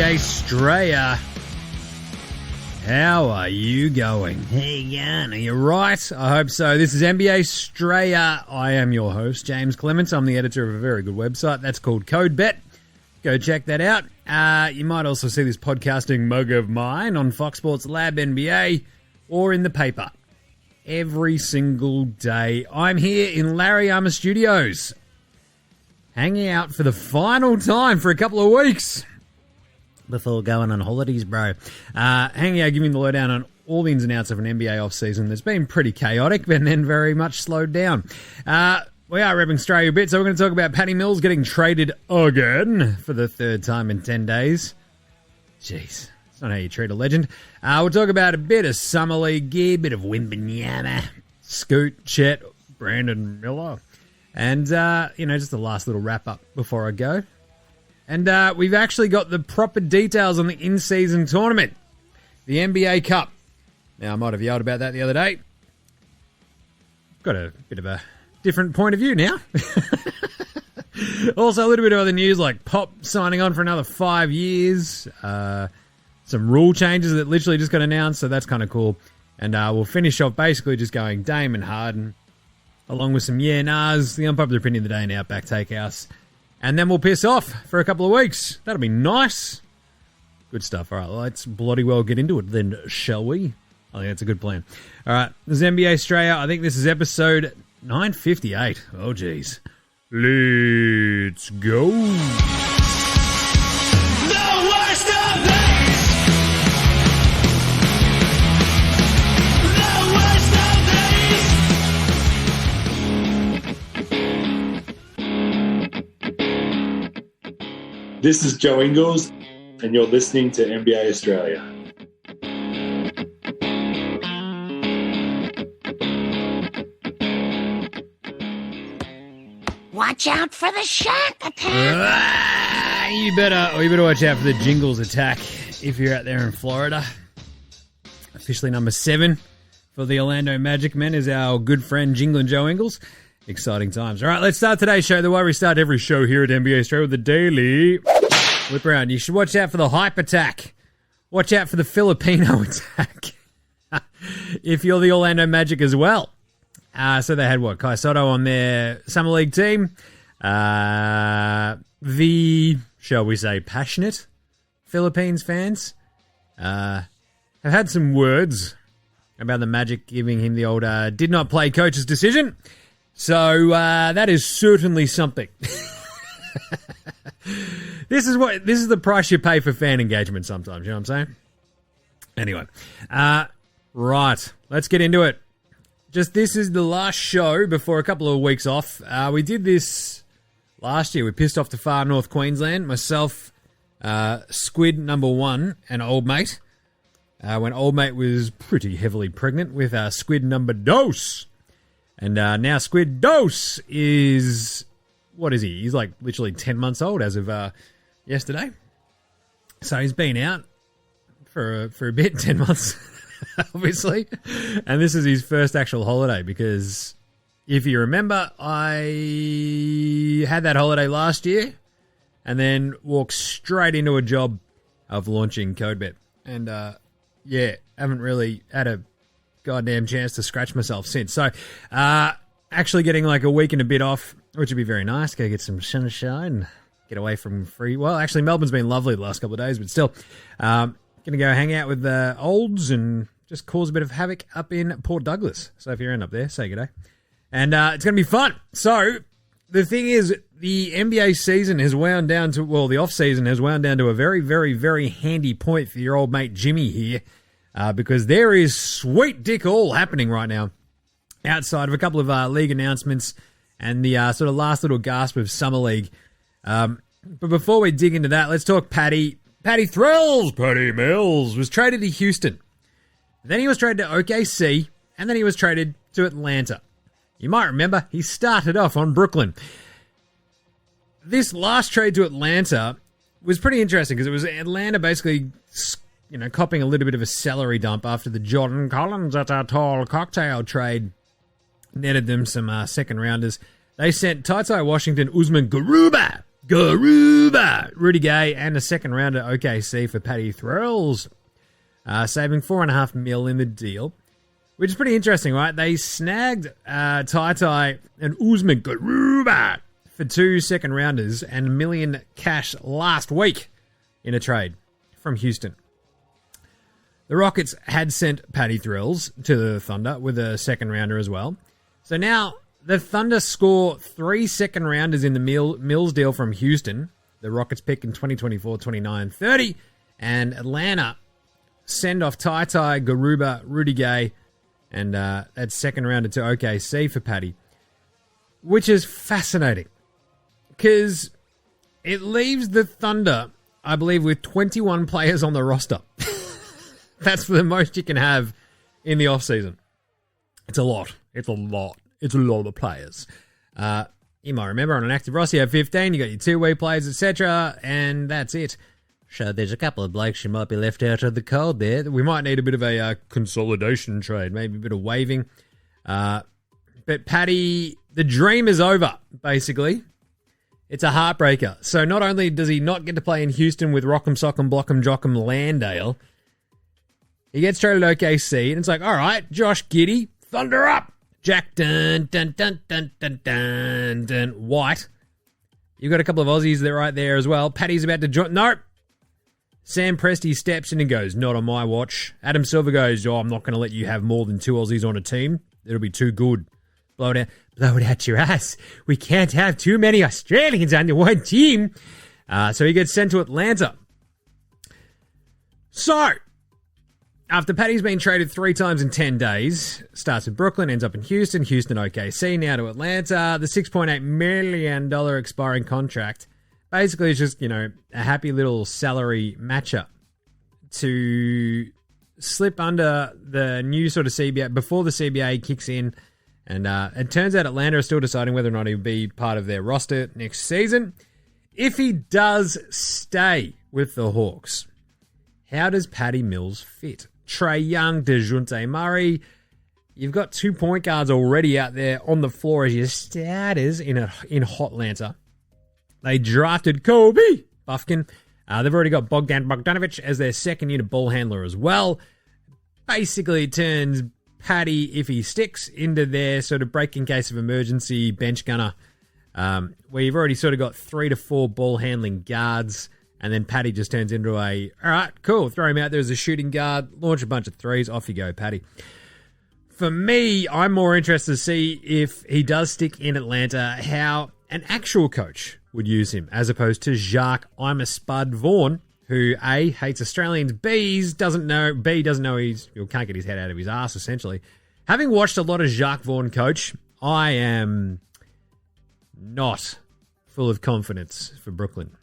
NBA Straya. How are you going? Hey, Jan, are you right? I hope so. This is NBA Straya. I am your host, James Clements. I'm the editor of a very good website. That's called CodeBet. Go check that out. You might also see this podcasting mug of mine on Fox Sports Lab NBA or in the paper. Every single day. I'm here in Larry Armour Studios, hanging out for the final time for a couple of weeks before going on holidays, bro. Hanging out, giving the lowdown on all the ins and outs of an NBA offseason that's been pretty chaotic and then very much slowed down. We are repping Australia a bit, so we're going to talk about Patty Mills getting traded again for the third time in 10 days. Jeez, that's not how you treat a legend. We'll talk about a bit of Summer League gear, a bit of Wemban, Scoot, Chet, Brandon Miller, and, just the last little wrap-up before I go. And we've actually got the proper details on the in-season tournament, the NBA Cup. Now, I might have yelled about that the other day. Got a bit of a different point of view now. Also, a little bit of other news, like Pop signing on for another 5 years. Some rule changes that literally just got announced, so that's kind of cool. And we'll finish off basically just going Dame and Harden, along with some yeah-nahs, the unpopular opinion of the day in Outback Takehouse. And then we'll piss off for a couple of weeks. That'll be nice. Good stuff. All right, let's bloody well get into it then, shall we? I think that's a good plan. All right, this is NBA Straya. I think this is episode 958. Oh, geez. Let's go. The worst of this! The worst of this! This is Joe Ingles, and you're listening to NBA Australia. Watch out for the shark attack! You better watch out for the Jingles attack if you're out there in Florida. Officially number 7 for the Orlando Magic men is our good friend Jingle and Joe Ingles. Exciting times. All right, let's start today's show the way we start every show here at NBA Straya with the daily whip around. You should watch out for the hype attack. Watch out for the Filipino attack. If you're the Orlando Magic as well. So they had, Kai Soto on their Summer League team. The, shall we say, passionate Philippines fans have had some words about the Magic giving him the old did not play coach's decision. So that is certainly something. This is the price you pay for fan engagement sometimes, you know what I'm saying? Anyway, right, let's get into it. This is the last show before a couple of weeks off. We did this last year. We pissed off to far north Queensland. Myself, Squid number 1, and Old Mate. When Old Mate was pretty heavily pregnant with Squid number 2. And now Squid Dose is, what is he? He's like literally 10 months old as of yesterday. So he's been out for a bit, 10 months. Obviously, and this is his first actual holiday because if you remember, I had that holiday last year and then walked straight into a job of launching CodeBet, and haven't really had a goddamn chance to scratch myself since. So actually getting like a week and a bit off, which would be very nice. Go get some sunshine, get away from actually Melbourne's been lovely the last couple of days, but still going to go hang out with the olds and just cause a bit of havoc up in Port Douglas. So if you're in up there, say good day. And it's going to be fun. So the thing is, the NBA season has wound down to, the off-season has wound down to a very, very, very handy point for your old mate Jimmy here because there is sweet dick all happening right now outside of a couple of league announcements and the sort of last little gasp of Summer League. But before we dig into that, let's talk Patty Thrills. Patty Mills was traded to Houston. Then he was traded to OKC, and then he was traded to Atlanta. You might remember he started off on Brooklyn. This last trade to Atlanta was pretty interesting because it was Atlanta basically, copping a little bit of a salary dump after the Jordan Collins at our tall cocktail trade netted them some second rounders. They sent Ty Washington, Usman Garuba, Garuba, Rudy Gay, and a second rounder OKC for Patty Thrells, saving $4.5 million in the deal, which is pretty interesting, right? They snagged Tai and Usman Garuba for 2 second rounders and $1 million cash last week in a trade from Houston. The Rockets had sent Patty Thrills to the Thunder with a second rounder as well. So now the Thunder score 3 second rounders in the Mills deal from Houston. The Rockets pick in 2024, 29, 30. And Atlanta send off Tai, Garuba, Rudy Gay, and that second rounder to OKC for Patty. Which is fascinating. Because it leaves the Thunder, I believe, with 21 players on the roster. That's the most you can have in the offseason. It's a lot. It's a lot of players. You might remember on an active roster, you have 15, you got your two-way players, etc., and that's it. So there's a couple of blokes you might be left out of the cold there. We might need a bit of a consolidation trade, maybe a bit of waiving. But Patty, the dream is over, basically. It's a heartbreaker. So not only does he not get to play in Houston with Rock'em Sock'em Block'em Jock'em Landale, he gets traded to OKC, and it's like, all right, Josh Giddey, Thunder up. Jack dun dun dun dun dun dun dun White. You've got a couple of Aussies there right there as well. Patty's about to join. Nope. Sam Presti steps in and goes, not on my watch. Adam Silver goes, I'm not going to let you have more than 2 Aussies on a team. It'll be too good. Blow it out your ass. We can't have too many Australians on the one team. So he gets sent to Atlanta. So, after Patty's been traded 3 times in 10 days, starts in Brooklyn, ends up in Houston, OKC, now to Atlanta. The $6.8 million expiring contract basically is just, a happy little salary matchup to slip under the new sort of CBA before the CBA kicks in. And it turns out Atlanta is still deciding whether or not he'll be part of their roster next season. If he does stay with the Hawks, how does Patty Mills fit? Trae Young, DeJounte Murray. You've got 2 point guards already out there on the floor as your starters in Hotlanta. They drafted Kobe Buffkin. They've already got Bogdan Bogdanovic as their second unit ball handler as well. Basically, it turns Patty, if he sticks, into their sort of break in case of emergency bench gunner, where you've already sort of got 3 to 4 ball handling guards. And then Patty just turns into all right, cool, throw him out there as a shooting guard, launch a bunch of threes, off you go, Patty. For me, I'm more interested to see if he does stick in Atlanta, how an actual coach would use him, as opposed to Jacques I'm a Spud Vaughn, who A, hates Australians, B, doesn't know he can't get his head out of his ass, essentially. Having watched a lot of Jacques Vaughn coach, I am not full of confidence for Brooklyn.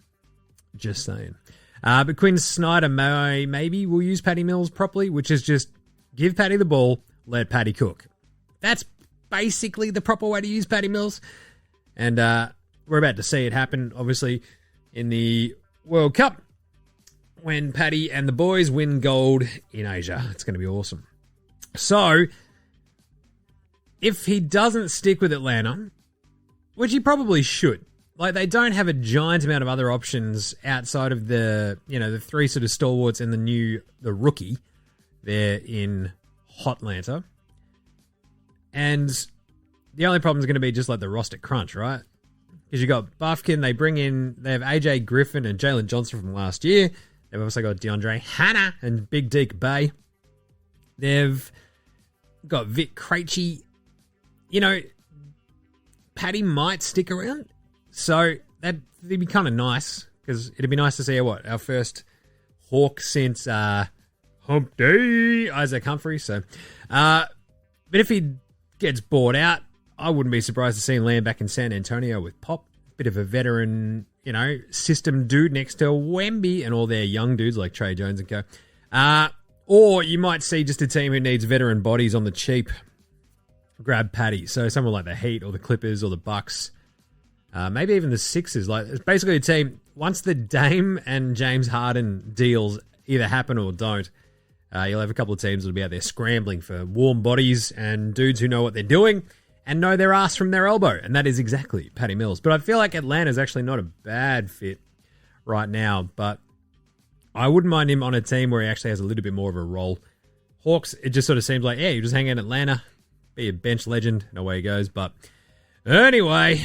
Just saying. But Quinn Snyder maybe will use Patty Mills properly, which is just give Patty the ball, let Patty cook. That's basically the proper way to use Patty Mills. And we're about to see it happen, obviously, in the World Cup when Patty and the boys win gold in Asia. It's going to be awesome. So, if he doesn't stick with Atlanta, which he probably should, they don't have a giant amount of other options outside of the 3 sort of stalwarts and the rookie there in Hotlanta. And the only problem is going to be just the roster crunch, right? Because you got Buffkin, they have AJ Griffin and Jalen Johnson from last year. They've also got DeAndre Hanna and Big Deke Bay. They've got Vic Krejci. Patty might stick around. So that'd be kind of nice, because it'd be nice to see our first Hawk since Hump Day, Isaac Humphrey. So, but if he gets bought out, I wouldn't be surprised to see him land back in San Antonio with Pop. Bit of a veteran, system dude next to Wemby and all their young dudes like Trey Jones and co. Or you might see just a team who needs veteran bodies on the cheap. Grab Patty. So someone like the Heat or the Clippers or the Bucks. Maybe even the Sixers. It's basically a team, once the Dame and James Harden deals either happen or don't, you'll have a couple of teams that'll be out there scrambling for warm bodies and dudes who know what they're doing. and know their ass from their elbow. And that is exactly Patty Mills. But I feel like Atlanta's actually not a bad fit right now. But I wouldn't mind him on a team where he actually has a little bit more of a role. Hawks, it just sort of seems like, yeah, you just hang out in Atlanta, be a bench legend, and away he goes. But anyway,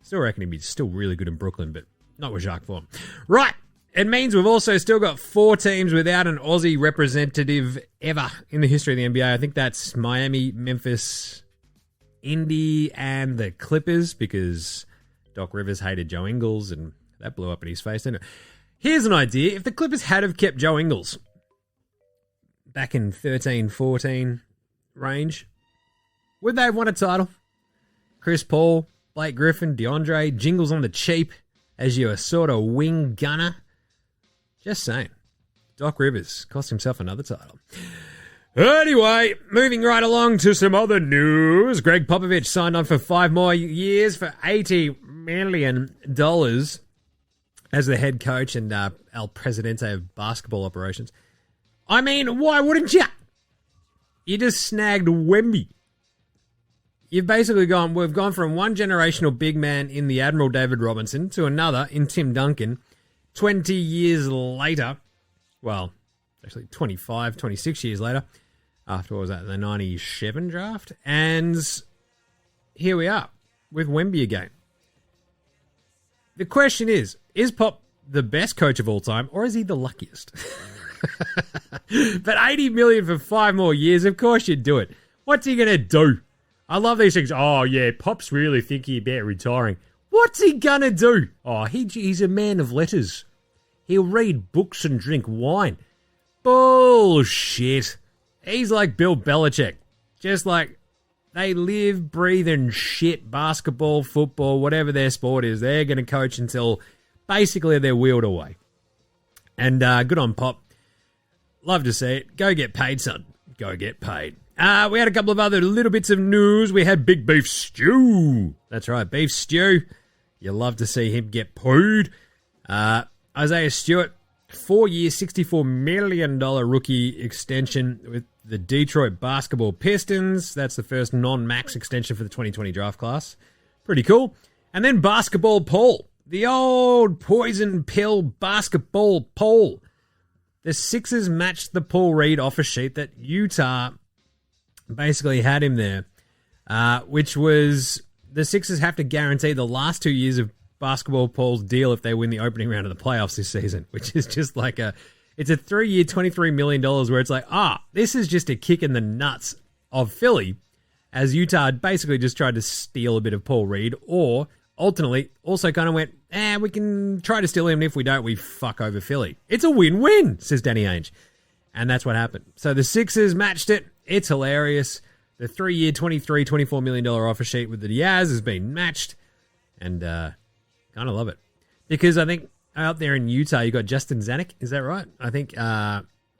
still reckon he'd be still really good in Brooklyn, but not with Jacques Vaughn. Right. It means we've also still got 4 teams without an Aussie representative ever in the history of the NBA. I think that's Miami, Memphis, Indy, and the Clippers, because Doc Rivers hated Joe Ingles, and that blew up in his face, didn't it? Here's an idea. If the Clippers had have kept Joe Ingles back in 13-14 range, would they have won a title? Chris Paul, Blake Griffin, DeAndre, Jingles on the cheap as your sort of wing gunner. Just saying. Doc Rivers cost himself another title. Anyway, moving right along to some other news. Gregg Popovich signed on for 5 more years for $80 million as the head coach and El Presidente of basketball operations. I mean, why wouldn't you? You just snagged Wemby. You've basically we've gone from one generational big man in the Admiral David Robinson to another in Tim Duncan. 20 years later, well, actually 25, 26 years later, after, what was that, the 97 draft? And here we are with Wemby again. The question is Pop the best coach of all time, or is he the luckiest? But $80 million for 5 more years, of course you'd do it. What's he going to do? I love these things. Oh, yeah, Pop's really thinking about retiring. What's he going to do? Oh, he's a man of letters. He'll read books and drink wine. Bullshit. He's like Bill Belichick. Just like they live, breathe, and shit basketball, football, whatever their sport is. They're going to coach until basically they're wheeled away. And good on Pop. Love to see it. Go get paid, son. Go get paid. We had a couple of other little bits of news. We had Big Beef Stew. That's right, Beef Stew. You love to see him get pooed. Isaiah Stewart, 4-year, $64 million rookie extension with the Detroit Basketball Pistons. That's the first non-max extension for the 2020 draft class. Pretty cool. And then Basketball Paul, the old poison pill basketball Paul. The Sixers matched the Paul Reed offer sheet that Utah basically had him there, which was the Sixers have to guarantee the last 2 years of Basketball Paul's deal if they win the opening round of the playoffs this season, which is just like it's a 3-year, $23 million where it's like, this is just a kick in the nuts of Philly, as Utah basically just tried to steal a bit of Paul Reed, or ultimately also kind of went, we can try to steal him, and if we don't, we fuck over Philly. It's a win-win, says Danny Ainge. And that's what happened. So the Sixers matched it. It's hilarious. The 3-year, $24 million offer sheet with the Diaz has been matched. And kind of love it. Because I think out there in Utah, you got Justin Zanuck. Is that right? I think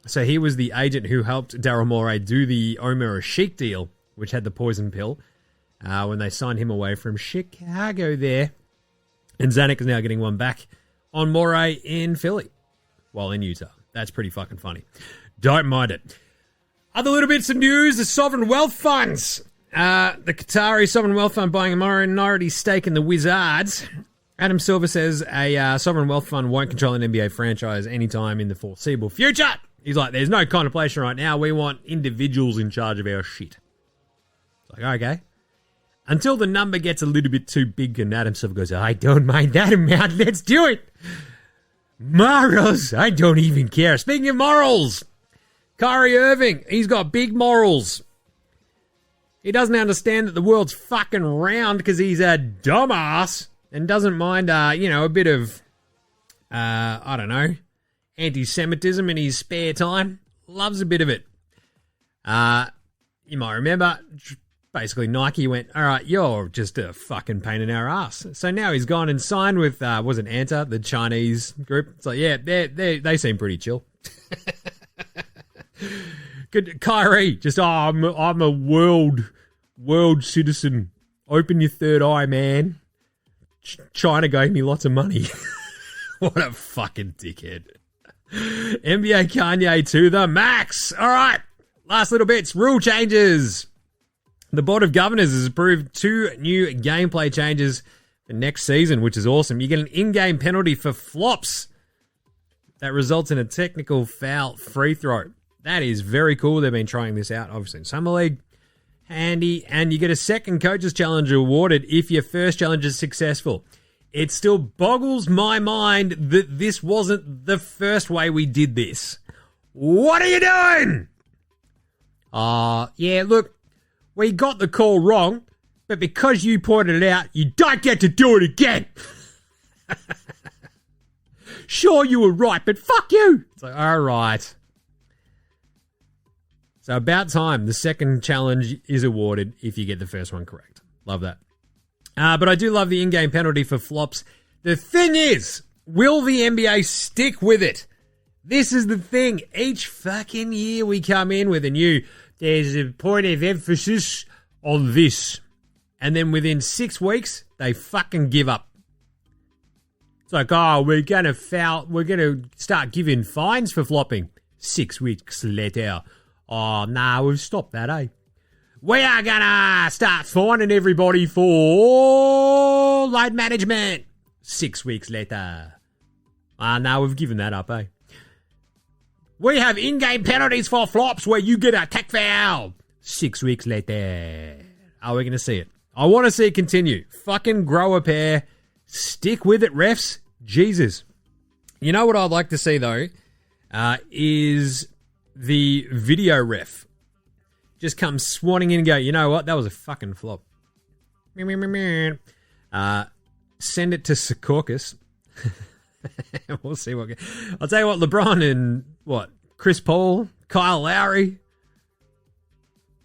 so. He was the agent who helped Daryl Morey do the Omer Asik deal, which had the poison pill, when they signed him away from Chicago there. And Zanuck is now getting one back on Morey in Philly while in Utah. That's pretty fucking funny. Don't mind it. Other little bits of news, the sovereign wealth funds. The Qatari sovereign wealth fund buying a minority stake in the Wizards. Adam Silver says a sovereign wealth fund won't control an NBA franchise anytime in the foreseeable future. He's like, there's no contemplation right now. We want individuals in charge of our shit. It's like, okay. Until the number gets a little bit too big and Adam Silver goes, I don't mind that amount. Let's do it. Morals. I don't even care. Speaking of morals, Kyrie Irving, he's got big morals. He doesn't understand that the world's fucking round because he's a dumbass and doesn't mind, a bit of, anti-Semitism in his spare time. Loves a bit of it. You might remember, basically Nike went, all right, you're just a fucking pain in our ass. So now he's gone and signed with, was it Anta, the Chinese group? It's like, yeah, they seem pretty chill. Good, Kyrie, just, I'm a world citizen. Open your third eye, man. China gave me lots of money. What a fucking dickhead. NBA Kanye to the max. All right, last little bits. Rule changes. The Board of Governors has approved 2 new gameplay changes for next season, which is awesome. You get an in-game penalty for flops that results in a technical foul free throw. That is very cool. They've been trying this out, obviously, in Summer League. Handy. And you get a second coach's challenge awarded if your first challenge is successful. It still boggles my mind that this wasn't the first way we did this. What are you doing? Yeah, look, we got the call wrong, but because you pointed it out, you don't get to do it again. Sure, you were right, but fuck you. It's like, all right. So about time, the second challenge is awarded if you get the first one correct. Love that. But I do love the in-game penalty for flops. The thing is, will the NBA stick with it? This is the thing. Each fucking year we come in with a new, there's a point of emphasis on this. And then within 6 weeks, they fucking give up. It's like, oh, we're going to start giving fines for flopping. 6 weeks later. Oh, nah, we've stopped that, eh? We are going to start fining everybody for load management. 6 weeks later. No, we've given that up, eh? We have in-game penalties for flops where you get a tech foul. 6 weeks later. Are we going to see it? I want to see it continue. Fucking grow a pair. Stick with it, refs. Jesus. You know what I'd like to see, though, is the video ref just come swanning in and go, you know what? That was a fucking flop. Send it to Secaucus. We'll see what. I'll tell you what, LeBron and Chris Paul, Kyle Lowry,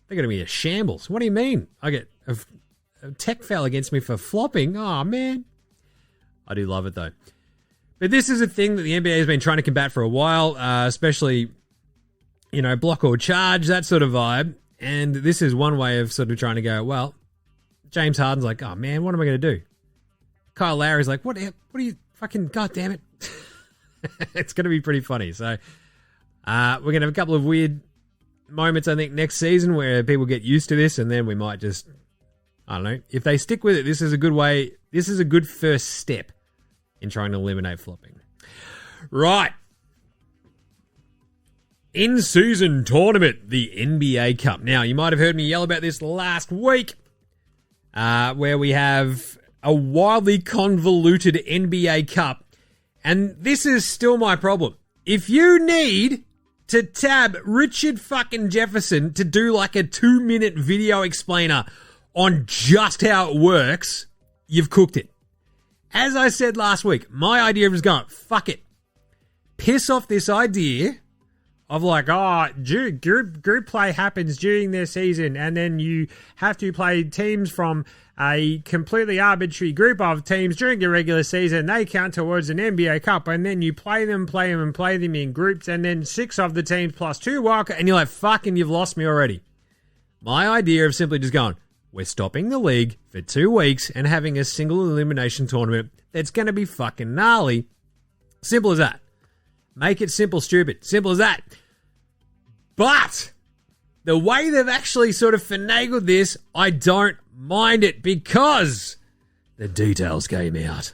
they're going to be a shambles. What do you mean? I get a tech foul against me for flopping? Oh, man. I do love it, though. But this is a thing that the NBA has been trying to combat for a while, especially, block or charge, that sort of vibe. And this is one way of sort of trying to go, well, James Harden's like, oh, man, what am I going to do? Kyle Lowry's like, what are you fucking, God damn it. It's going to be pretty funny. So we're going to have a couple of weird moments, I think, next season where people get used to this, and then we might just, I don't know. If they stick with it, this is a good way. This is a good first step in trying to eliminate flopping. Right. In-season tournament, the NBA Cup. Now, you might have heard me yell about this last week, where we have a wildly convoluted NBA Cup. And this is still my problem. If you need to tab Richard fucking Jefferson to do like a 2-minute video explainer on just how it works, you've cooked it. As I said last week, my idea was going, fuck it. Piss off this idea of like, group play happens during their season, and then you have to play teams from a completely arbitrary group of teams during the regular season. They count towards an NBA Cup, and then you play them in groups, and then 6 of the teams plus 2 walk, and you're like, fucking, you've lost me already. My idea of simply just going, we're stopping the league for 2 weeks and having a single elimination tournament that's going to be fucking gnarly. Simple as that. Make it simple, stupid. Simple as that. But the way they've actually sort of finagled this, I don't mind it because the details came out.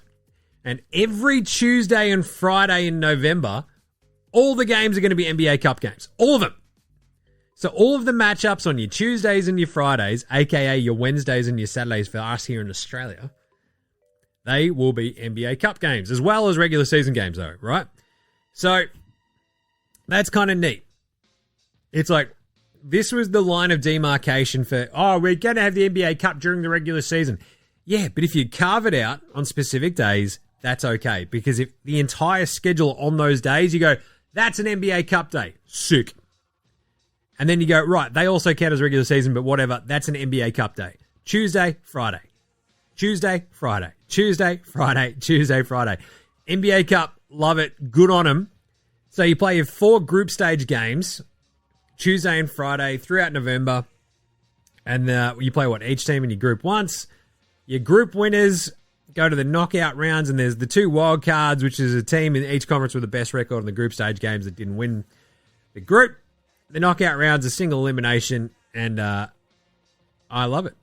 And every Tuesday and Friday in November, all the games are going to be NBA Cup games. All of them. So all of the matchups on your Tuesdays and your Fridays, aka your Wednesdays and your Saturdays for us here in Australia, they will be NBA Cup games, as well as regular season games though, right? So that's kind of neat. It's like, this was the line of demarcation for, we're going to have the NBA Cup during the regular season. Yeah, but if you carve it out on specific days, that's okay. Because if the entire schedule on those days, you go, that's an NBA Cup day. Sick. And then you go, right, they also count as regular season, but whatever, that's an NBA Cup day. Tuesday, Friday. Tuesday, Friday. Tuesday, Friday. Tuesday, Friday. NBA Cup, love it. Good on them. So you play your 4 group stage games, Tuesday and Friday, throughout November. And you play, each team in your group once. Your group winners go to the knockout rounds, and there's the 2 wild cards, which is a team in each conference with the best record in the group stage games that didn't win the group. The knockout round's a single elimination, and I I love it.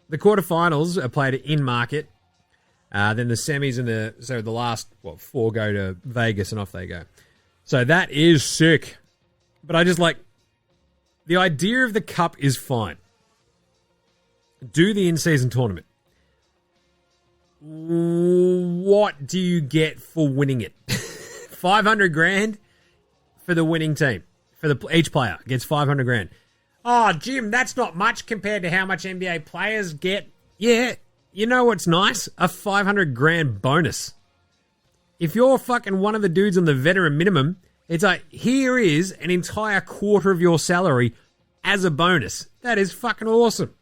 The quarterfinals are played in market. Then the semis and the last 4 go to Vegas and off they go. So that is sick. But I just like the idea of the cup is fine. Do the in-season tournament. What do you get for winning it? 500 grand for the winning team. Each player gets 500 grand. Oh, Jim, that's not much compared to how much NBA players get. Yeah, you know what's nice? A 500 grand bonus. If you're fucking one of the dudes on the veteran minimum, it's like, here is an entire quarter of your salary as a bonus. That is fucking awesome.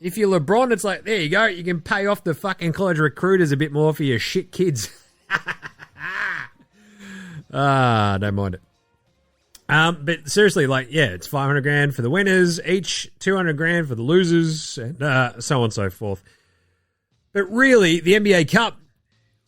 If you're LeBron, it's like, there you go. You can pay off the fucking college recruiters a bit more for your shit kids. Don't mind it. But seriously, like, yeah, it's 500 grand for the winners, each 200 grand for the losers, and so on and so forth. But really, the NBA Cup,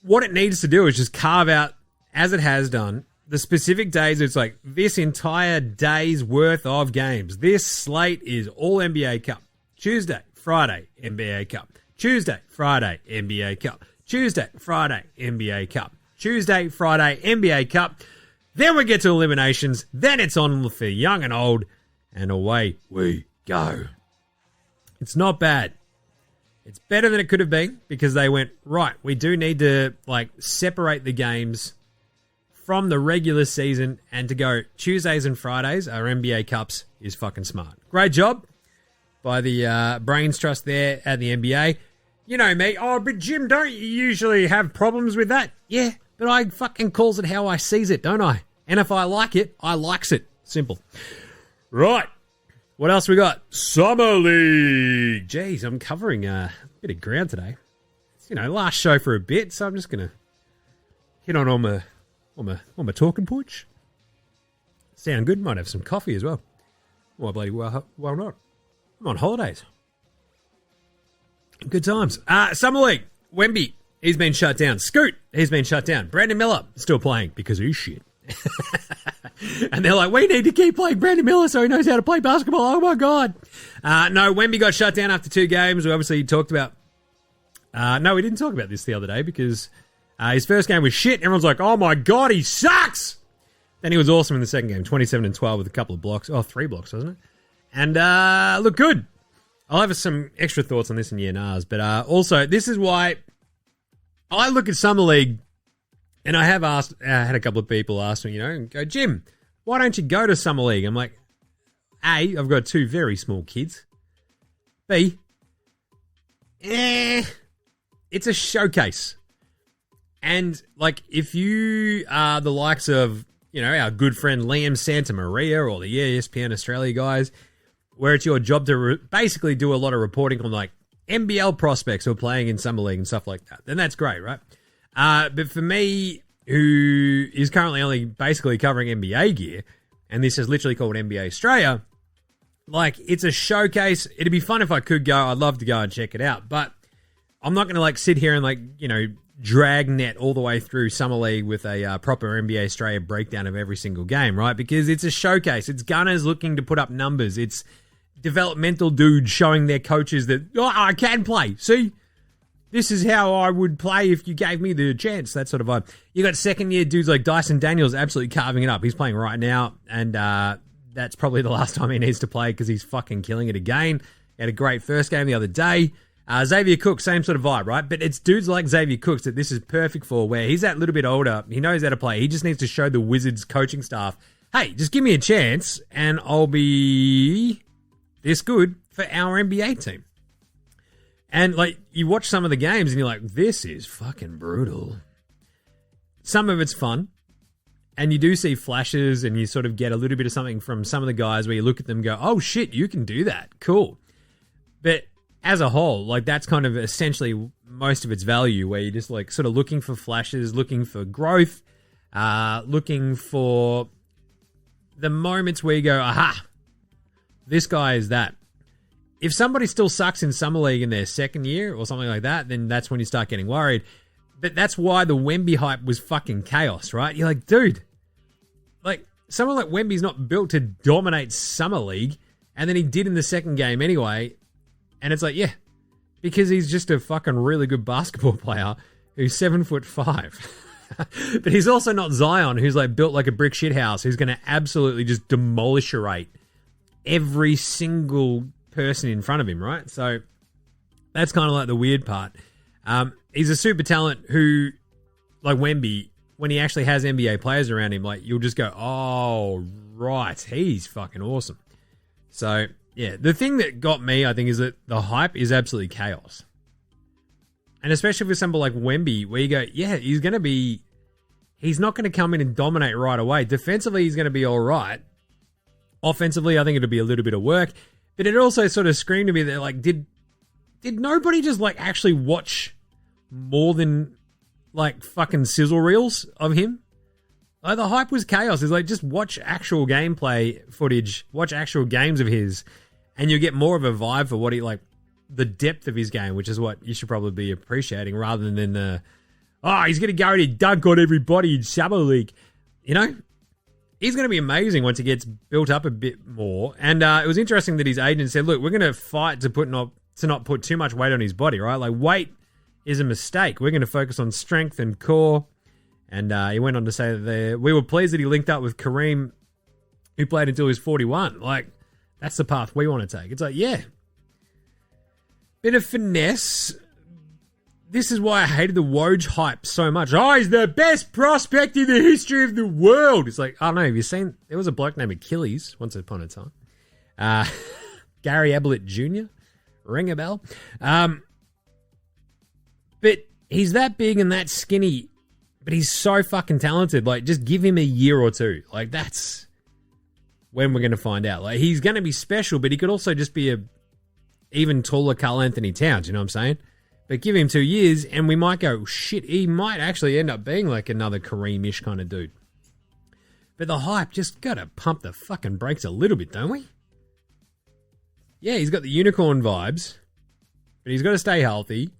what it needs to do is just carve out, as it has done, the specific days. It's like this entire day's worth of games. This slate is all NBA Cup. Tuesday, Friday, NBA Cup. Tuesday, Friday, NBA Cup. Tuesday, Friday, NBA Cup. Tuesday, Friday, NBA Cup. Then we get to eliminations. Then it's on for young and old. And away we go. It's not bad. It's better than it could have been because they went, right, we do need to separate the games from the regular season, and to go Tuesdays and Fridays are NBA Cups is fucking smart. Great job by the brains trust there at the NBA. You know me. Oh, but Jim, don't you usually have problems with that? Yeah, but I fucking calls it how I sees it, don't I? And if I like it, I likes it. Simple. Right. What else we got? Summer League. Jeez, I'm covering a bit of ground today. It's, last show for a bit, so I'm just going to hit on all my talking points. Sound good. Might have some coffee as well. Why bloody well not. I'm on holidays. Good times. Summer League. Wemby, he's been shut down. Scoot, he's been shut down. Brandon Miller, still playing because he's shit. And they're like, we need to keep playing Brandon Miller so he knows how to play basketball. Oh, my God. No, Wemby got shut down after 2 games. We obviously talked about... no, we didn't talk about this the other day because his first game was shit. Everyone's like, oh, my God, he sucks. Then he was awesome in the second game, 27-12 with a couple of blocks. Oh, 3 blocks, wasn't it? And look good. I'll have some extra thoughts on this in year nars. But also, this is why I look at Summer League, and I have had a couple of people ask me, go, Jim, why don't you go to Summer League? I'm like, A, I've got 2 very small kids. B, it's a showcase. And, if you are the likes of, our good friend Liam Santamaria or the ESPN Australia guys, where it's your job to basically do a lot of reporting on, NBL prospects who are playing in Summer League and stuff like that, then that's great, right? But for me, who is currently only basically covering NBA gear, and this is literally called NBA Straya, it's a showcase. It'd be fun if I could go. I'd love to go and check it out. But I'm not going to, sit here and, dragnet all the way through Summer League with a proper NBA Straya breakdown of every single game, right? Because it's a showcase. It's gunners looking to put up numbers. It's developmental dudes showing their coaches that, I can play. See? This is how I would play if you gave me the chance, that sort of vibe. You got second-year dudes like Dyson Daniels absolutely carving it up. He's playing right now, and that's probably the last time he needs to play because he's fucking killing it again. He had a great first game the other day. Xavier Cook, same sort of vibe, right? But it's dudes like Xavier Cooks that this is perfect for, where he's that little bit older. He knows how to play. He just needs to show the Wizards coaching staff, hey, just give me a chance, and I'll be this good for our NBA team. And, you watch some of the games and you're like, this is fucking brutal. Some of it's fun. And you do see flashes and you sort of get a little bit of something from some of the guys where you look at them and go, oh, shit, you can do that. Cool. But as a whole, that's kind of essentially most of its value, where you're just, sort of looking for flashes, looking for growth, looking for the moments where you go, aha, this guy is that. If somebody still sucks in Summer League in their second year or something like that, then that's when you start getting worried. But that's why the Wemby hype was fucking chaos, right? You're like, dude, someone like Wemby's not built to dominate Summer League, and then he did in the second game anyway. And it's like, yeah, because he's just a fucking really good basketball player who's 7'5". But he's also not Zion, who's like built like a brick shithouse, who's going to absolutely just demolish every single person in front of him, right? So that's kind of like the weird part. He's a super talent who, like Wemby, when he actually has NBA players around him, like you'll just go, oh, right, he's fucking awesome. So, yeah, the thing that got me, I think, is that the hype is absolutely chaos. And especially for somebody like Wemby, where you go, yeah, he's not going to come in and dominate right away. Defensively, he's going to be all right. Offensively, I think it'll be a little bit of work. But it also sort of screamed to me that, like, did nobody just, like, actually watch more than, like, fucking sizzle reels of him? Like, the hype was chaos. It's like, just watch actual gameplay footage, watch actual games of his, and you'll get more of a vibe for what he, like, the depth of his game, which is what you should probably be appreciating, rather than he's going to go and dunk on everybody in Summer League. You know? He's going to be amazing once he gets built up a bit more. And it was interesting that his agent said, look, we're going to fight to not put too much weight on his body, right? Like, weight is a mistake. We're going to focus on strength and core. And he went on to say that we were pleased that he linked up with Kareem, who played until he was 41. Like, that's the path we want to take. It's like, yeah. Bit of finesse. This is why I hated the Woj hype so much. Oh, he's the best prospect in the history of the world. It's like, I don't know, have you seen, there was a bloke named Achilles once upon a time. Gary Ablett Jr., ring a bell. But he's that big and that skinny, but he's so fucking talented. Like, just give him a year or two. Like, that's when we're going to find out. Like, he's going to be special, but he could also just be a even taller Karl Anthony Towns, you know what I'm saying? But give him 2 years and we might go, shit, he might actually end up being like another Kareem-ish kind of dude. But the hype, just got to pump the fucking brakes a little bit, don't we? Yeah, he's got the unicorn vibes, but he's got to stay healthy.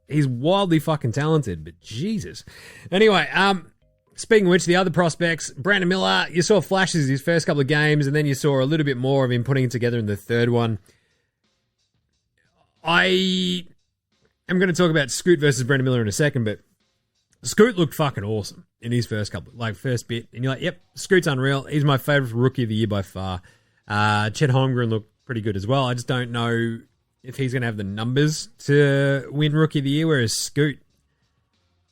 He's wildly fucking talented, but Jesus. Anyway, speaking of which, the other prospects, Brandon Miller, you saw flashes his first couple of games, and then you saw a little bit more of him putting it together in the third one. I am going to talk about Scoot versus Brandon Miller in a second, but Scoot looked fucking awesome in his first bit. And you're like, yep, Scoot's unreal. He's my favorite rookie of the year by far. Chet Holmgren looked pretty good as well. I just don't know if he's going to have the numbers to win rookie of the year, whereas Scoot,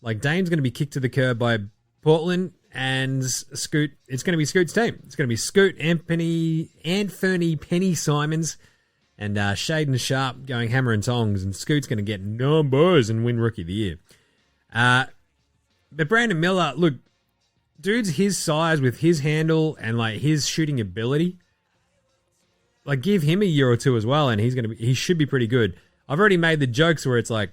like, Dame's going to be kicked to the curb by Portland, and Scoot, it's going to be Scoot's team. It's going to be Scoot, Anthony Penny Simons, and Shaden Sharp going hammer and tongs, and Scoot's going to get numbers and win Rookie of the Year. But Brandon Miller, look, dude's his size with his handle and like his shooting ability. Like, give him a year or two as well, and he should be pretty good. I've already made the jokes where it's like,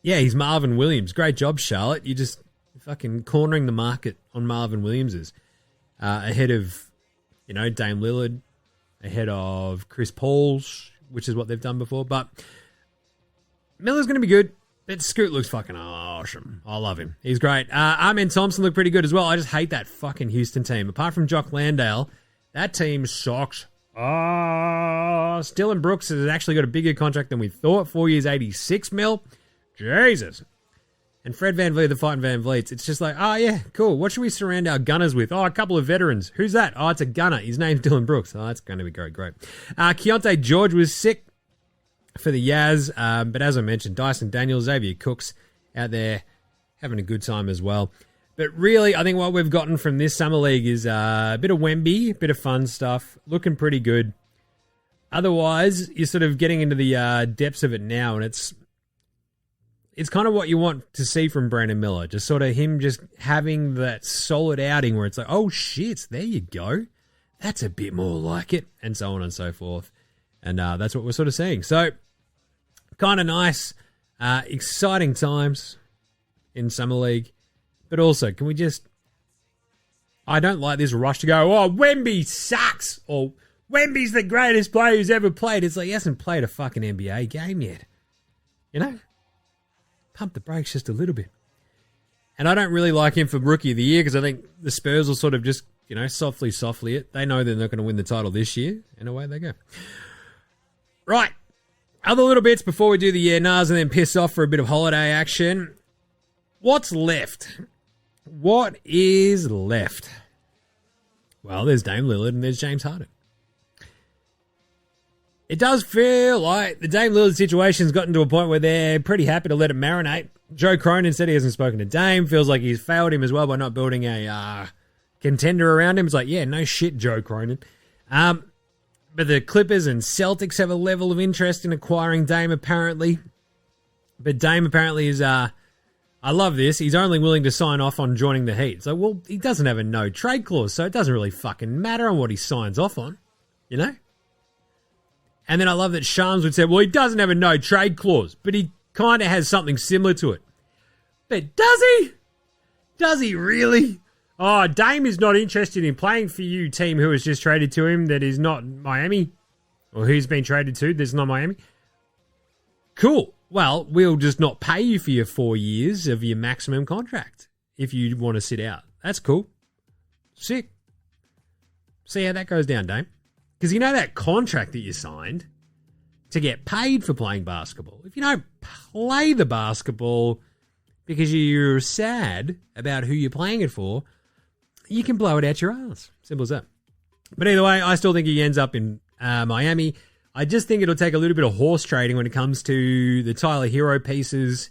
yeah, he's Marvin Williams. Great job, Charlotte. You're just fucking cornering the market on Marvin Williams's ahead of, Dame Lillard, ahead of Chris Paul's, which is what they've done before. But Miller's going to be good. But Scoot looks fucking awesome. I love him. He's great. Amen Thompson looked pretty good as well. I just hate that fucking Houston team. Apart from Jock Landale, that team sucks. Dylan Brooks has actually got a bigger contract than we thought. 4 years, $86 million. Jesus. And Fred VanVleet, the fighting Van Vliets. It's just like, yeah, cool. What should we surround our gunners with? A couple of veterans. Who's that? It's a gunner. His name's Dylan Brooks. That's going to be great. Keontae George was sick for the Yaz. But as I mentioned, Dyson Daniels, Xavier Cooks out there having a good time as well. But really, I think what we've gotten from this Summer League is a bit of Wemby, a bit of fun stuff, looking pretty good. Otherwise, you're sort of getting into the depths of it now, and it's kind of what you want to see from Brandon Miller. Just sort of him just having that solid outing where it's like, oh shit, there you go. That's a bit more like it, and so on and so forth. And that's what we're sort of seeing. So, kind of nice, exciting times in Summer League. But also, can we just... I don't like this rush to go, Wemby sucks, or Wemby's the greatest player who's ever played. It's like, he hasn't played a fucking NBA game yet. Pump the brakes just a little bit. And I don't really like him for Rookie of the Year because I think the Spurs will sort of just, softly it. They know they're not going to win the title this year, and away they go. Right. Other little bits before we do the yeah, nahs and then piss off for a bit of holiday action. What's left? What is left? Well, there's Dame Lillard and there's James Harden. It does feel like the Dame Lillard situation's gotten to a point where they're pretty happy to let it marinate. Joe Cronin said he hasn't spoken to Dame. Feels like he's failed him as well by not building a contender around him. It's like, yeah, no shit, Joe Cronin. But the Clippers and Celtics have a level of interest in acquiring Dame, apparently. But Dame apparently is, I love this, he's only willing to sign off on joining the Heat. So, well, he doesn't have a no-trade clause, so it doesn't really fucking matter on what he signs off on, you know? And then I love that Shams would say, well, he doesn't have a no-trade clause, but he kind of has something similar to it. But does he? Does he really? Oh, Dame is not interested in playing for you, team who has just traded to him that is not Miami, or who's been traded to that's not Miami. Cool. Well, we'll just not pay you for your 4 years of your maximum contract if you want to sit out. That's cool. Sick. See how that goes down, Dame. Because you know that contract that you signed to get paid for playing basketball. If you don't play the basketball because you're sad about who you're playing it for, you can blow it out your ass. Simple as that. But either way, I still think he ends up in Miami. I just think it'll take a little bit of horse trading when it comes to the Tyler Hero pieces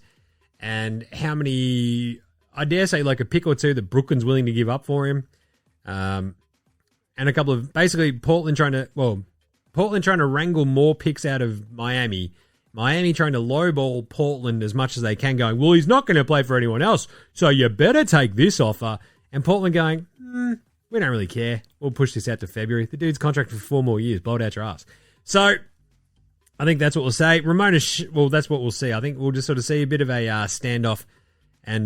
and how many, I dare say like a pick or two that Brooklyn's willing to give up for him. And a couple of, basically Portland trying to wrangle more picks out of Miami. Miami trying to lowball Portland as much as they can, going, well, he's not going to play for anyone else, so you better take this offer. And Portland going, we don't really care. We'll push this out to February. The dude's contracted for 4 more years. Blow it out your ass. So I think that's what we'll say. Well, that's what we'll see. I think we'll just sort of see a bit of a standoff, and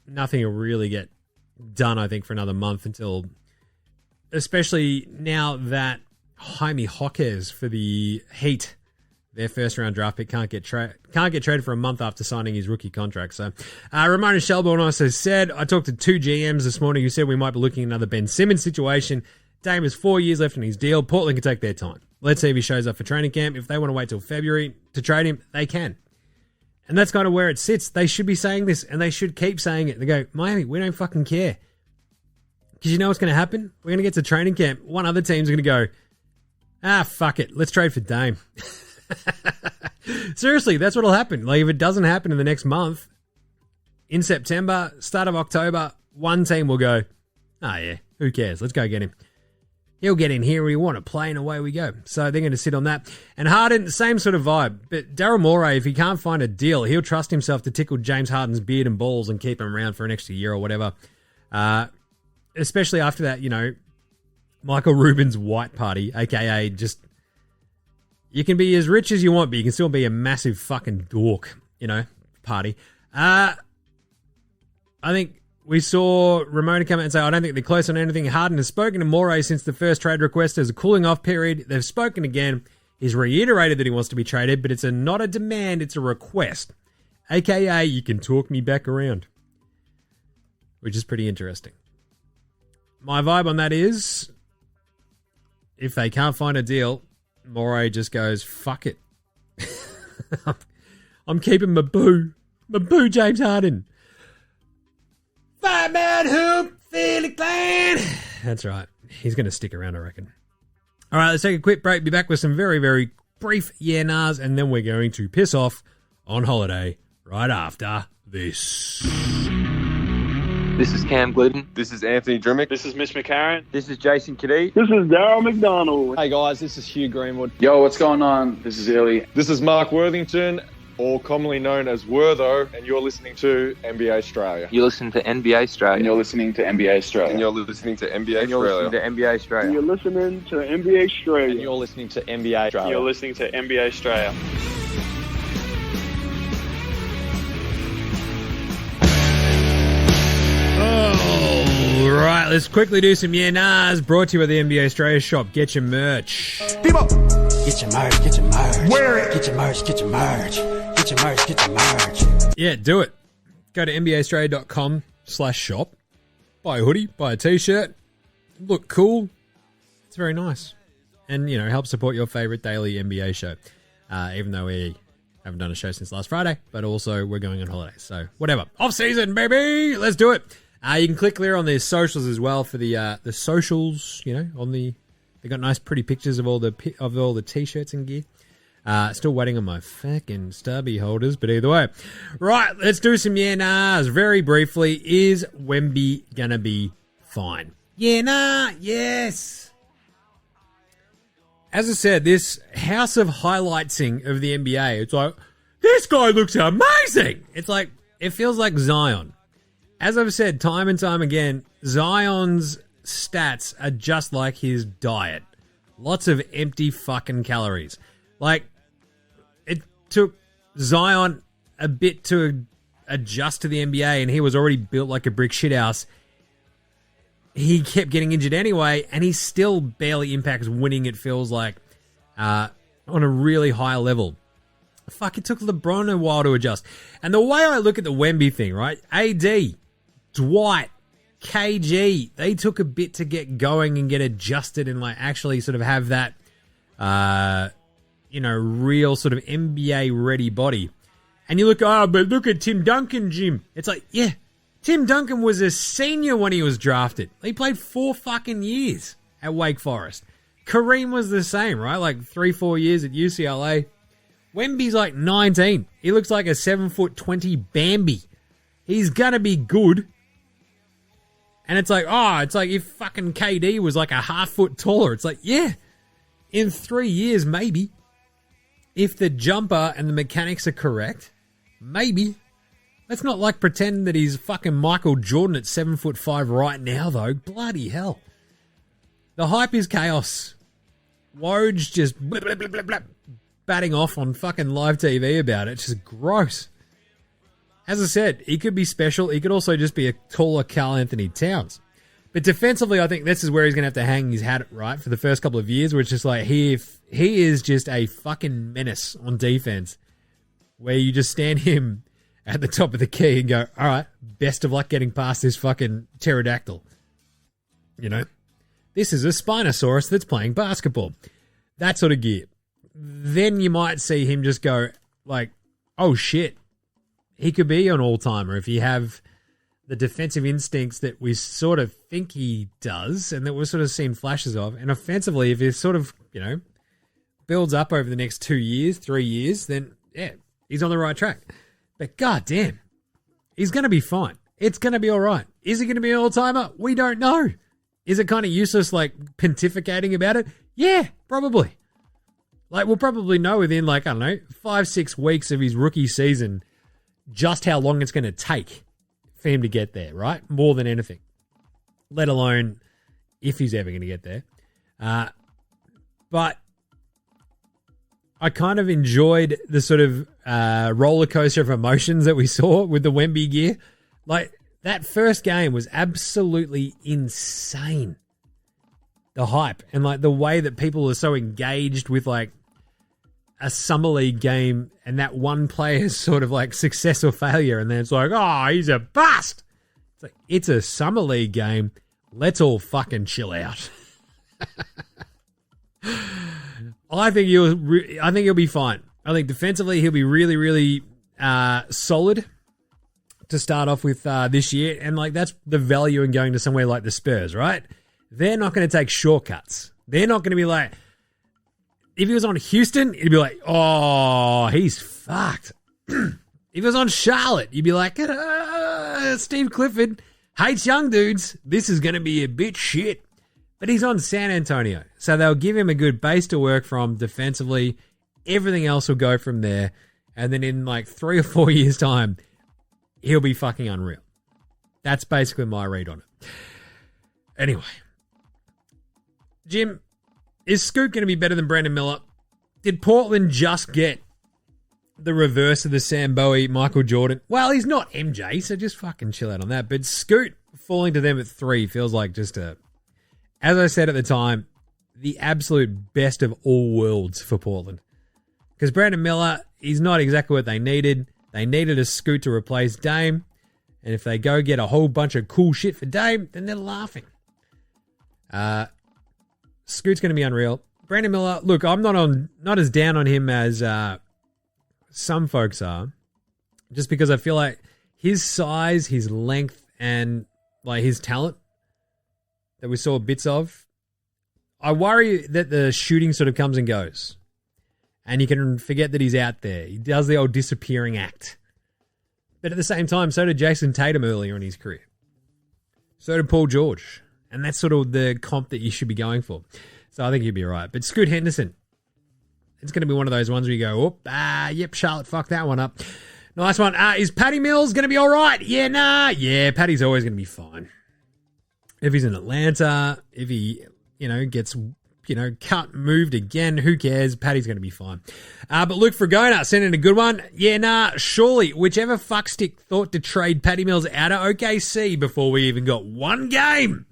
nothing will really get done, I think, for another month until, especially now that Jaime Jaquez for the Heat, their first-round draft pick, can't get traded for a month after signing his rookie contract. So, Ramona Shelburne also said, I talked to 2 GMs this morning who said we might be looking at another Ben Simmons situation. Dame has 4 years left on his deal. Portland can take their time. Let's see if he shows up for training camp. If they want to wait till February to trade him, they can. And that's kind of where it sits. They should be saying this, and they should keep saying it. They go, Miami, we don't fucking care. Because you know what's going to happen? We're going to get to training camp. One other team's going to go, fuck it. Let's trade for Dame. Seriously, that's what'll happen. Like, if it doesn't happen in the next month, in September, start of October, one team will go, yeah, who cares? Let's go get him. He'll get in here. We want to play, and away we go. So they're going to sit on that. And Harden, same sort of vibe. But Daryl Morey, if he can't find a deal, he'll trust himself to tickle James Harden's beard and balls and keep him around for an extra year or whatever. Especially after that, Michael Rubin's white party, a.k.a. just, you can be as rich as you want, but you can still be a massive fucking dork, party. I think we saw Ramona come out and say, I don't think they're close on anything. Harden has spoken to Morey since the first trade request. There's a cooling off period. They've spoken again. He's reiterated that he wants to be traded, but it's not a demand, it's a request. A.k.a. you can talk me back around. Which is pretty interesting. My vibe on that is, if they can't find a deal, Morey just goes, fuck it. I'm keeping my boo James Harden. 5-man hoop, Philly clan. That's right. He's going to stick around, I reckon. All right, let's take a quick break. Be back with some very, very brief yeah-nahs, and then we're going to piss off on holiday right after this. This is Cam Glidden. This is Anthony Drimmick. This is Mitch McCarron. This is Jason Kadee. This is Darryl McDonald. Hey guys, this is Hugh Greenwood. Yo, what's going on? This is Illy. This is Mark Worthington, or commonly known as Wortho, and you're listening to NBA Straya. You're listening to NBA Straya. And you're listening to NBA Straya. And you're listening to NBA And you're listening Straya. to NBA Straya. And you're listening to NBA Straya. And you're listening to NBA Straya. You're listening to NBA Straya. All right, let's quickly do some yeah-nahs. Brought to you by the NBA Straya shop. Get your merch. People, get your merch, get your merch. Wear it. Get your merch, get your merch. Get your merch, get your merch. Yeah, do it. Go to nbastraya.com/shop. Buy a hoodie, buy a t-shirt. Look cool. It's very nice. and, help support your favorite daily NBA show. Even though we haven't done a show since last Friday, but also we're going on holiday. So whatever. Off season, baby. Let's do it. You can click there on their socials as well for the socials, they got nice pretty pictures of all the t-shirts and gear. Still waiting on my fucking stubby holders, but either way. Right, let's do some yeah nahs very briefly. Is Wemby gonna be fine? Yeah nah, yes. As I said, this house of highlightsing of the NBA, it's like, this guy looks amazing. It's like, it feels like Zion. As I've said time and time again, Zion's stats are just like his diet. Lots of empty fucking calories. Like, it took Zion a bit to adjust to the NBA, and he was already built like a brick shithouse. He kept getting injured anyway, and he still barely impacts winning, it feels like, on a really high level. Fuck, it took LeBron a while to adjust. And the way I look at the Wemby thing, right? AD, Dwight, KG, they took a bit to get going and get adjusted and like actually sort of have that, real sort of NBA ready body. And you look, but look at Tim Duncan, Jim. It's like, yeah, Tim Duncan was a senior when he was drafted. He played 4 fucking years at Wake Forest. Kareem was the same, right? Like 3-4 years at UCLA. Wemby's like 19. He looks like a 7'20" Bambi. He's gonna be good. And it's like, if fucking KD was like a half foot taller. It's like, yeah, in 3 years, maybe. If the jumper and the mechanics are correct, maybe. Let's not like pretend that he's fucking Michael Jordan at 7'5" right now, though. Bloody hell. The hype is chaos. Woj just blip, blip, blip, blip, blip, batting off on fucking live TV about it. It's just gross. As I said, he could be special. He could also just be a taller Karl Anthony Towns. But defensively, I think this is where he's going to have to hang his hat, right, for the first couple of years, where it's just like he is just a fucking menace on defense, where you just stand him at the top of the key and go, all right, best of luck getting past this fucking pterodactyl. This is a Spinosaurus that's playing basketball. That sort of gear. Then you might see him just go like, oh shit, he could be an all-timer if you have the defensive instincts that we sort of think he does and that we've sort of seen flashes of. And offensively, if he sort of, builds up over the next 2 years, 3 years, then yeah, he's on the right track. But goddamn, he's going to be fine. It's going to be all right. Is he going to be an all-timer? We don't know. Is it kind of useless, like, pontificating about it? Yeah, probably. Like, we'll probably know within, 5-6 weeks of his rookie season just how long it's going to take for him to get there, right? More than anything. Let alone if he's ever going to get there. But I kind of enjoyed the sort of roller coaster of emotions that we saw with the Wemby gear. Like, that first game was absolutely insane. The hype and, the way that people are so engaged with, a summer league game and that one player's sort of, success or failure. And then it's like, oh, he's a bust. It's like, it's a summer league game. Let's all fucking chill out. I think he'll be fine. I think defensively he'll be really, really solid to start off with this year. And that's the value in going to somewhere like the Spurs, right? They're not going to take shortcuts. They're not going to be like, if he was on Houston, it'd be like, oh, he's fucked. If he was on Charlotte, you'd be like, Steve Clifford hates young dudes. This is going to be a bit shit. But he's on San Antonio. So they'll give him a good base to work from defensively. Everything else will go from there. And then in 3 or 4 years' time, he'll be fucking unreal. That's basically my read on it. Anyway. Jim, is Scoot going to be better than Brandon Miller? Did Portland just get the reverse of the Sam Bowie, Michael Jordan? Well, he's not MJ, so just fucking chill out on that. But Scoot falling to them at 3 feels like just as I said at the time, the absolute best of all worlds for Portland. Because Brandon Miller, he's not exactly what they needed. They needed a Scoot to replace Dame. And if they go get a whole bunch of cool shit for Dame, then they're laughing. Scoot's going to be unreal. Brandon Miller, look, I'm not as down on him as some folks are, just because I feel like his size, his length, and like his talent that we saw bits of, I worry that the shooting sort of comes and goes. And you can forget that he's out there. He does the old disappearing act. But at the same time, so did Jason Tatum earlier in his career. So did Paul George. And that's sort of the comp that you should be going for. So I think he'd be all right. But Scoot Henderson, it's going to be one of those ones where you go, yep, Charlotte fucked that one up. Nice one. Is Patty Mills going to be all right? Yeah, nah. Yeah, Patty's always going to be fine. If he's in Atlanta, if he, gets, cut, moved again, who cares? Patty's going to be fine. But Luke Fragona sent in a good one. Yeah, nah, surely whichever fuckstick thought to trade Patty Mills out of OKC before we even got one game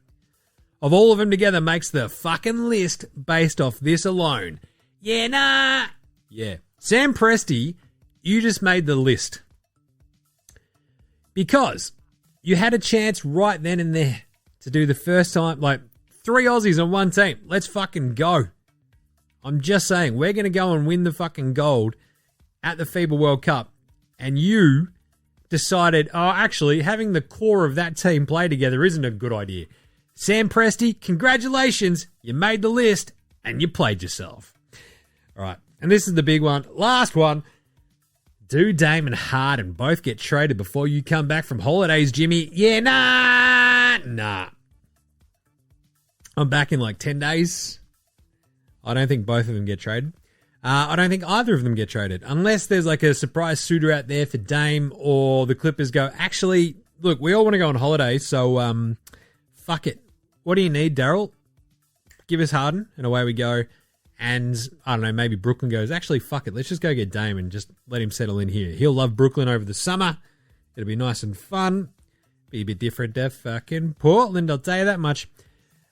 of all of them together makes the fucking list based off this alone. Yeah, nah. Yeah. Sam Presti, you just made the list. Because you had a chance right then and there to do the first time, like 3 Aussies on one team. Let's fucking go. I'm just saying, we're going to go and win the fucking gold at the FIBA World Cup. And you decided, actually, having the core of that team play together isn't a good idea. Sam Presti, congratulations. You made the list and you played yourself. All right. And this is the big one. Last one. Do Dame and Harden both get traded before you come back from holidays, Jimmy? Yeah, nah. I'm back in like 10 days. I don't think both of them get traded. I don't think either of them get traded. Unless there's like a surprise suitor out there for Dame or the Clippers go, actually, look, we all want to go on holiday, so fuck it. What do you need, Daryl? Give us Harden, and away we go. And, I don't know, maybe Brooklyn goes, actually, fuck it. Let's just go get Dame and just let him settle in here. He'll love Brooklyn over the summer. It'll be nice and fun. Be a bit different to fucking Portland, I'll tell you that much.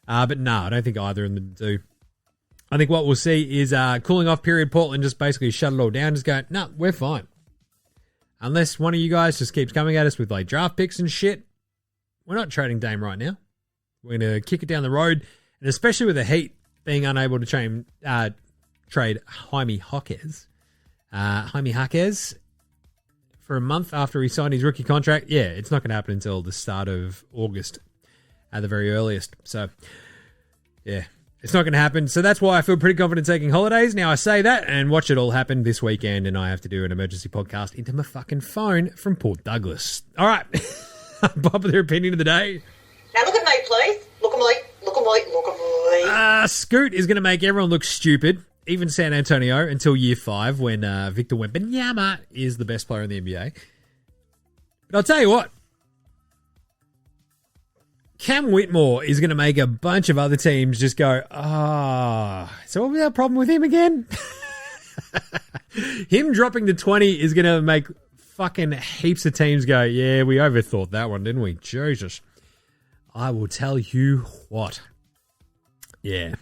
But no, I don't think either of them do. I think what we'll see is cooling off period. Portland just basically shut it all down. Just go, no, we're fine. Unless one of you guys just keeps coming at us with like draft picks and shit. We're not trading Dame right now. We're going to kick it down the road. And especially with the Heat being unable to trade Jaime Jaquez for a month after he signed his rookie contract. Yeah, it's not going to happen until the start of August at the very earliest. So, yeah, it's not going to happen. So that's why I feel pretty confident taking holidays. Now I say that and watch it all happen this weekend, and I have to do an emergency podcast into my fucking phone from Port Douglas. All right. Popular opinion of the day. Now look at me, please. Look at me. Look at me. Look at me. Scoot is going to make everyone look stupid, even San Antonio, until year 5 when Victor Wembanyama is the best player in the NBA. But I'll tell you what. Cam Whitmore is going to make a bunch of other teams just go, so what was our problem with him again? Him dropping to 20 is going to make fucking heaps of teams go, yeah, we overthought that one, didn't we? Jesus. I will tell you what. Yeah,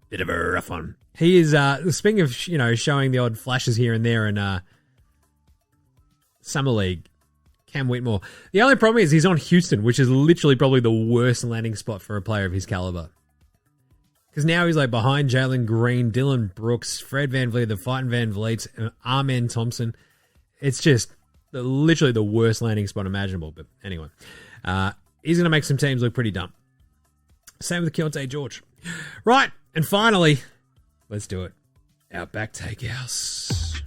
bit of a rough one. He is, speaking of, showing the odd flashes here and there in Summer League, Cam Whitmore. The only problem is he's on Houston, which is literally probably the worst landing spot for a player of his caliber. Because now he's like behind Jalen Green, Dylan Brooks, Fred VanVleet, the Fighting Van Vliets, and Amen Thompson. It's just literally the worst landing spot imaginable. But anyway, he's going to make some teams look pretty dumb. Same with Keontae George. Right, and finally, let's do it. Outback Takehouse.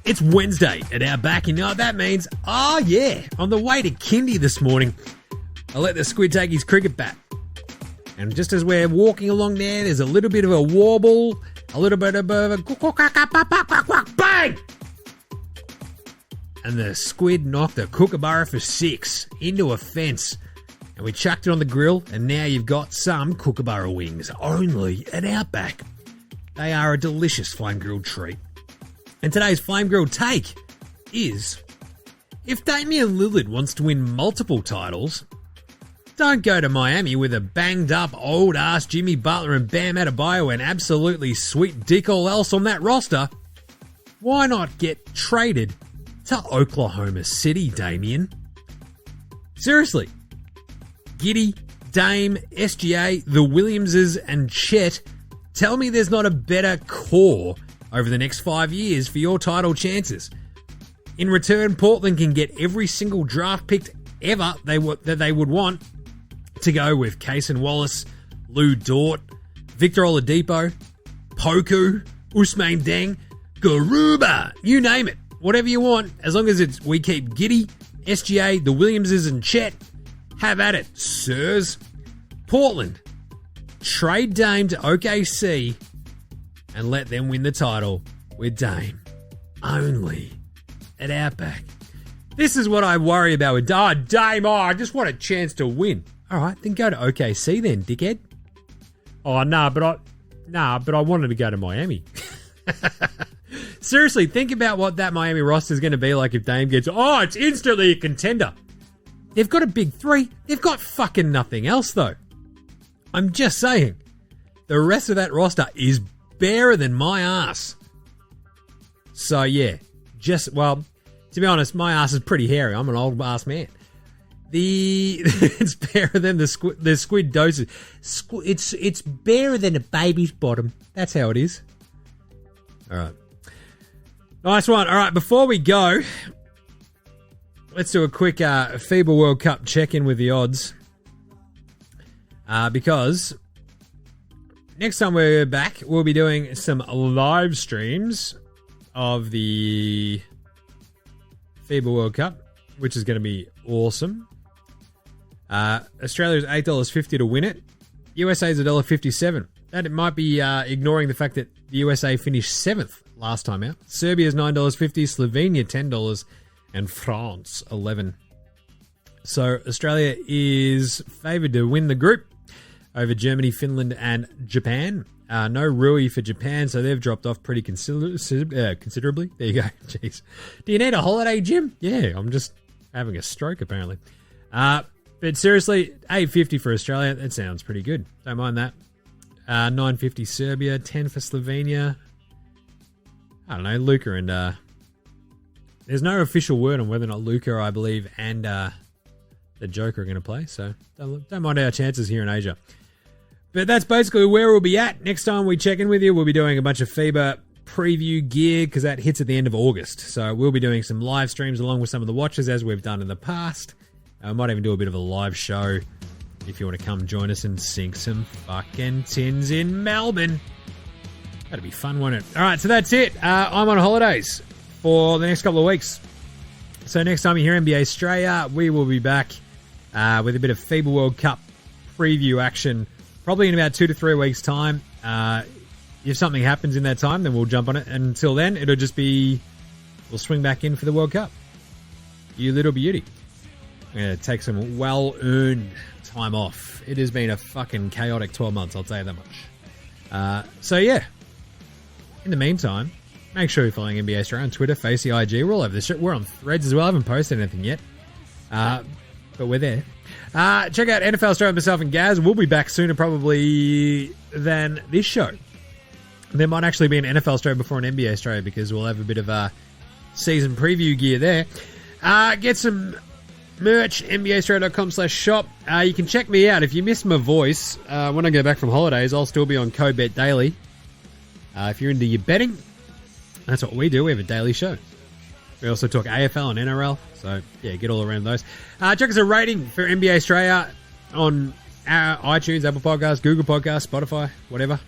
It's Wednesday at Outback, and you know what that means? Oh, yeah. On the way to kindy this morning, I let the squid take his cricket bat. And just as we're walking along there's a little bit of a warble, a little bit of a bang! And the squid knocked a kookaburra for 6 into a fence. And we chucked it on the grill, and now you've got some kookaburra wings, only at Outback. They are a delicious flame-grilled treat. And today's flame-grilled take is, if Damian Lillard wants to win multiple titles, don't go to Miami with a banged-up, old-ass Jimmy Butler and Bam Adebayo and absolutely sweet dick all else on that roster. Why not get traded to Oklahoma City, Damian? Seriously. Giddy, Dame, SGA, the Williamses, and Chet. Tell me there's not a better core over the next 5 years for your title chances. In return, Portland can get every single draft pick ever that they would want to go with Cason Wallace, Lou Dort, Victor Oladipo, Poku, Ousmane Deng, Garuba, you name it. Whatever you want, as long as we keep Giddey, SGA, the Williamses, and Chet. Have at it, sirs. Portland, trade Dame to OKC and let them win the title with Dame. Only at Outback. This is what I worry about with Dame. I just want a chance to win. All right, then go to OKC then, dickhead. Oh, but I wanted to go to Miami. Seriously, think about what that Miami roster is going to be like if Dame gets... it's instantly a contender. They've got a big three. They've got fucking nothing else, though. I'm just saying. The rest of that roster is barer than my ass. So, yeah. To be honest, my ass is pretty hairy. I'm an old ass man. It's barer than the squid doses. It's barer than a baby's bottom. That's how it is. All right. Nice one. All right, before we go... Let's do a quick FIBA World Cup check-in with the odds. Because next time we're back, we'll be doing some live streams of the FIBA World Cup, which is going to be awesome. Australia's $8.50 to win it. USA's $1.57. That it might be ignoring the fact that the USA finished 7th last time out. Serbia's $9.50, Slovenia $10, and France, 11. So Australia is favoured to win the group over Germany, Finland, and Japan. No Rui for Japan, so they've dropped off pretty considerably. There you go. Jeez. Do you need a holiday, Jim? Yeah, I'm just having a stroke, apparently. But seriously, $8.50 for Australia. That sounds pretty good. Don't mind that. $9.50 Serbia, 10 for Slovenia. I don't know, Luka and... There's no official word on whether or not Luka, I believe, and the Joker are going to play, so don't mind our chances here in Asia. But that's basically where we'll be at. Next time we check in with you, we'll be doing a bunch of FIBA preview gear because that hits at the end of August. So we'll be doing some live streams along with some of the watchers as we've done in the past. I might even do a bit of a live show if you want to come join us and sink some fucking tins in Melbourne. That'd be fun, won't it? All right, so that's it. I'm on holidays for the next couple of weeks. So next time you hear NBA Straya, we will be back with a bit of FIBA World Cup preview action, probably in about 2 to 3 weeks' time. If something happens in that time, then we'll jump on it. And until then, it'll just be... We'll swing back in for the World Cup. You little beauty. I'm going to take some well-earned time off. It has been a fucking chaotic 12 months, I'll tell you that much. So, yeah. In the meantime, make sure you're following NBA Straya on Twitter, Facey, IG. We're all over this shit. We're on Threads as well. I haven't posted anything yet. But we're there. Check out NFL Straya, myself and Gaz. We'll be back sooner probably than this show. There might actually be an NFL Straya before an NBA Straya because we'll have a bit of season preview gear there. Get some merch, nbastraya.com/shop. You can check me out. If you miss my voice, when I go back from holidays, I'll still be on CoBet Daily. If you're into your betting, that's what we do. We have a daily show. We also talk AFL and NRL. So, yeah, get all around those. Check us a rating for NBA Straya on iTunes, Apple Podcasts, Google Podcasts, Spotify, whatever.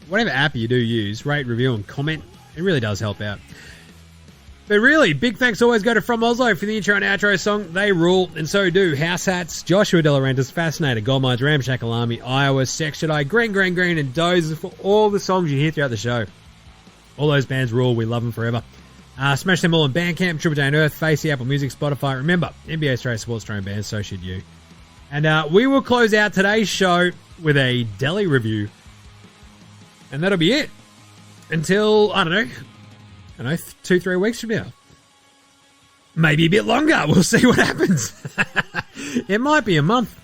Whatever app you do use, rate, review, and comment. It really does help out. But really, big thanks always go to From Oslo for the intro and outro song. They rule, and so do House Hats, Joshua Delarantis, Fascinator, Goldmines, Ramshackle Army, Iowa, Sex Jedi, Green, and Doze for all the songs you hear throughout the show. All those bands rule. We love them forever. Smash them all on Bandcamp, Triple J and Earth, Facey, Apple Music, Spotify. Remember, NBA Straya supports their own bands, so should you. And we will close out today's show with a deli review. And that'll be it. Until, I don't know, 2-3 weeks from now. Maybe a bit longer. We'll see what happens. It might be a month.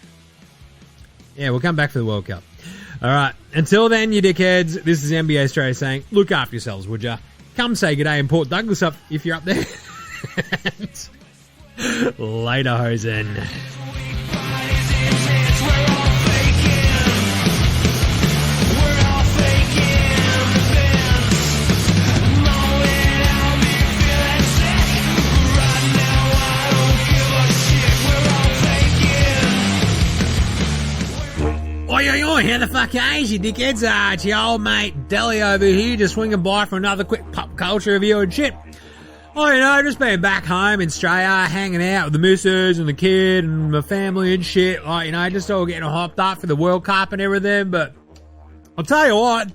Yeah, we'll come back for the World Cup. All right. Until then, you dickheads, this is NBA Straya saying, look after yourselves, would ya? Come say good day in Port Douglas up if you're up there. Later, Hosen. how the fuck is you dickheads? It's your old mate Deli over here, just swinging by for another quick pop culture review and shit. Just being back home in Straya, hanging out with the missus and the kid and my family and shit. Just all getting hopped up for the World Cup and everything. But I'll tell you what,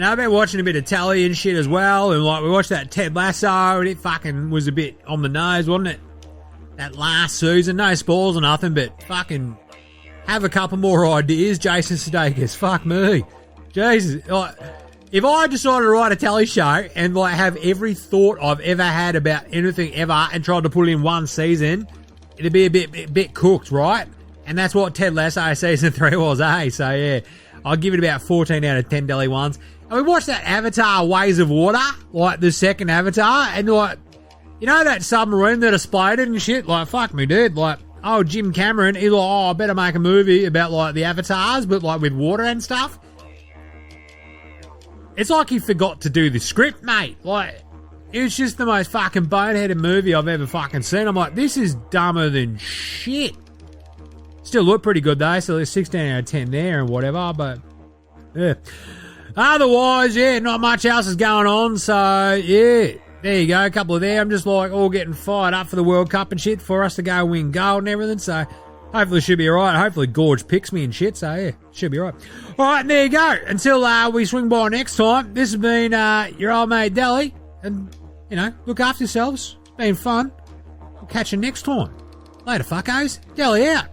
I've been watching a bit of telly and shit as well. And we watched that Ted Lasso, and it fucking was a bit on the nose, wasn't it? That last season, no spoils or nothing, but fucking have a couple more ideas, Jason Sudeikis. Fuck me. Jesus. If I decided to write a telly show and have every thought I've ever had about anything ever and tried to put it in one season, it'd be a bit cooked, right? And that's what Ted Lasso season 3 was, eh? So yeah, I'll give it about 14 out of 10 Deli ones. And we watched that Avatar Ways of Water, the second Avatar, and that submarine that exploded and shit, fuck me, dude, Jim Cameron, he's I better make a movie about the avatars, but with water and stuff. It's like he forgot to do the script, mate. It was just the most fucking boneheaded movie I've ever fucking seen. I'm this is dumber than shit. Still look pretty good though, so there's 16 out of 10 there and whatever, but yeah. Otherwise, yeah, not much else is going on, so yeah. There you go, a couple of there. I'm just all getting fired up for the World Cup and shit for us to go win gold and everything, so hopefully it should be alright. Hopefully Gorge picks me and shit, so yeah, should be alright. Alright, and there you go. Until we swing by next time, this has been your old mate Deli, and, look after yourselves. It's been fun. We'll catch you next time. Later, fuckos. Deli out.